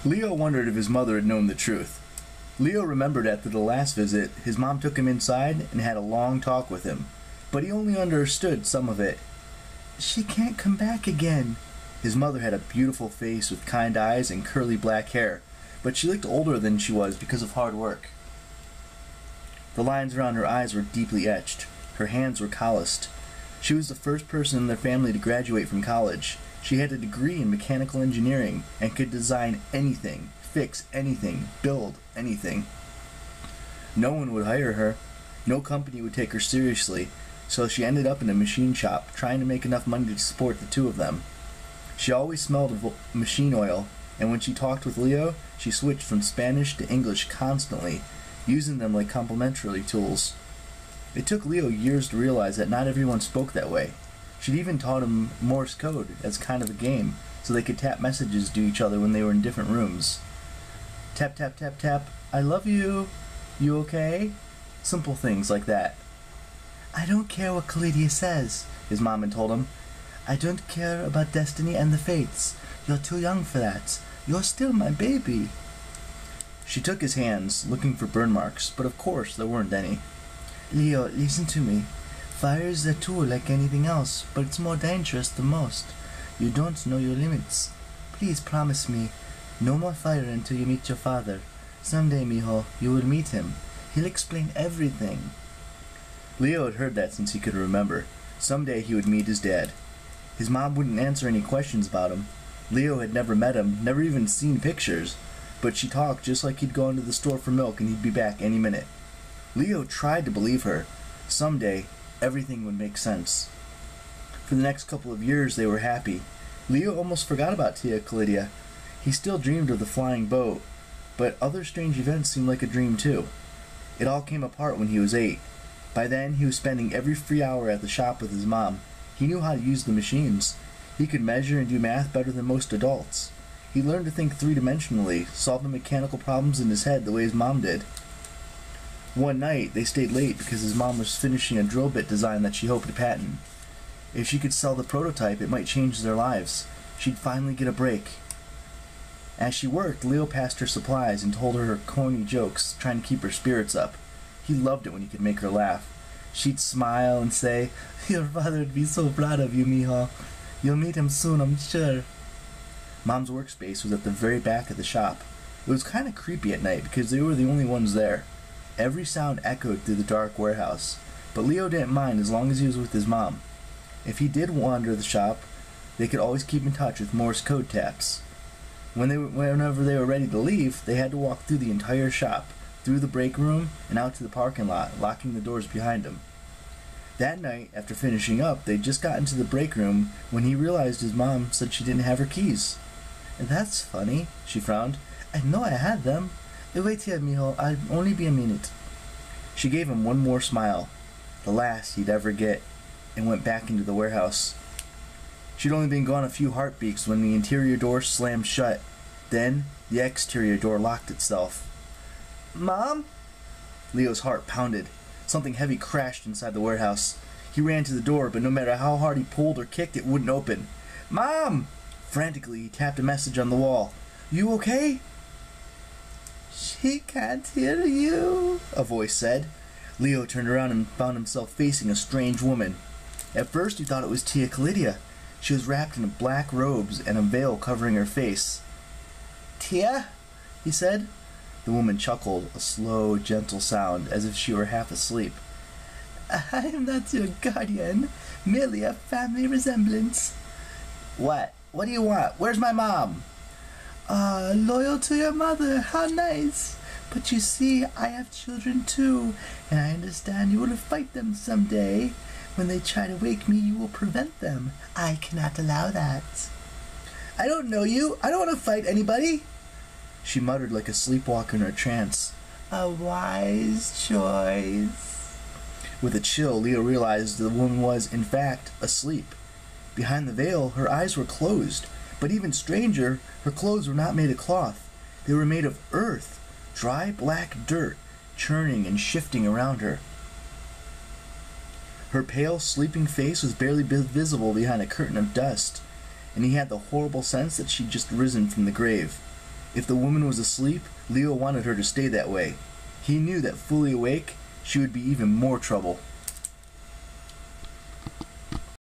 Leo wondered if his mother had known the truth. Leo remembered after the last visit, his mom took him inside and had a long talk with him, but he only understood some of it. "She can't come back again." His mother had a beautiful face with kind eyes and curly black hair, but she looked older than she was because of hard work. The lines around her eyes were deeply etched. Her hands were calloused. She was the first person in their family to graduate from college. She had a degree in mechanical engineering and could design anything, fix anything, build anything. No one would hire her. No company would take her seriously, so she ended up in a machine shop, trying to make enough money to support the two of them. She always smelled of machine oil, and when she talked with Leo, she switched from Spanish to English constantly, using them like complementary tools. It took Leo years to realize that not everyone spoke that way. She'd even taught him Morse code as kind of a game, so they could tap messages to each other when they were in different rooms. Tap, tap, tap, tap, "I love you. You okay?" Simple things like that. "I don't care what Kalidia says," his mom had told him. "I don't care about destiny and the fates. You're too young for that. You're still my baby." She took his hands, looking for burn marks, but of course there weren't any. "Leo, listen to me. Fire is a tool like anything else, but it's more dangerous than most. You don't know your limits. Please promise me, no more fire until you meet your father. Someday, mijo, you will meet him. He'll explain everything." Leo had heard that since he could remember. Someday he would meet his dad. His mom wouldn't answer any questions about him. Leo had never met him, never even seen pictures, but she talked just like he'd gone to the store for milk and he'd be back any minute. Leo tried to believe her. Someday, everything would make sense. For the next couple of years, they were happy. Leo almost forgot about Tia Kalidia. He still dreamed of the flying boat, but other strange events seemed like a dream too. It all came apart when he was 8. By then, he was spending every free hour at the shop with his mom. He knew how to use the machines. He could measure and do math better than most adults. He learned to think three-dimensionally, solving mechanical problems in his head the way his mom did. One night, they stayed late because his mom was finishing a drill bit design that she hoped to patent. If she could sell the prototype, it might change their lives. She'd finally get a break. As she worked, Leo passed her supplies and told her corny jokes, trying to keep her spirits up. He loved it when he could make her laugh. She'd smile and say, "Your father would be so proud of you, mijo. You'll meet him soon, I'm sure." Mom's workspace was at the very back of the shop. It was kind of creepy at night because they were the only ones there. Every sound echoed through the dark warehouse, but Leo didn't mind as long as he was with his mom. If he did wander the shop, they could always keep in touch with Morse code taps. Whenever they were ready to leave, they had to walk through the entire shop, through the break room, and out to the parking lot, locking the doors behind them. That night, after finishing up, they'd just got into the break room when he realized his mom said she didn't have her keys. "That's funny," she frowned. "I know I had them. Wait here, mijo. I'll only be a minute." She gave him one more smile, the last he'd ever get, and went back into the warehouse. She'd only been gone a few heartbeats when the interior door slammed shut. Then, the exterior door locked itself. "Mom?" Leo's heart pounded. Something heavy crashed inside the warehouse. He ran to the door, but no matter how hard he pulled or kicked, it wouldn't open. "Mom!" Frantically, he tapped a message on the wall. "You okay?" "She can't hear you," a voice said. Leo turned around and found himself facing a strange woman. At first, he thought it was Tia Kalidia. She was wrapped in black robes and a veil covering her face. "Tia?" he said. The woman chuckled, a slow, gentle sound, as if she were half asleep. "I'm not your guardian, merely a family resemblance." "What? What do you want? Where's my mom?" Loyal to your mother, how nice. But you see, I have children too, and I understand you will fight them someday. When they try to wake me, you will prevent them. I cannot allow that." "I don't know you. I don't want to fight anybody." She muttered like a sleepwalker in her trance. "A wise choice." With a chill, Leo realized the woman was, in fact, asleep. Behind the veil, her eyes were closed. But even stranger, her clothes were not made of cloth. They were made of earth, dry black dirt, churning and shifting around her. Her pale, sleeping face was barely visible behind a curtain of dust, and he had the horrible sense that she'd just risen from the grave. If the woman was asleep, Leo wanted her to stay that way. He knew that fully awake, she would be even more trouble.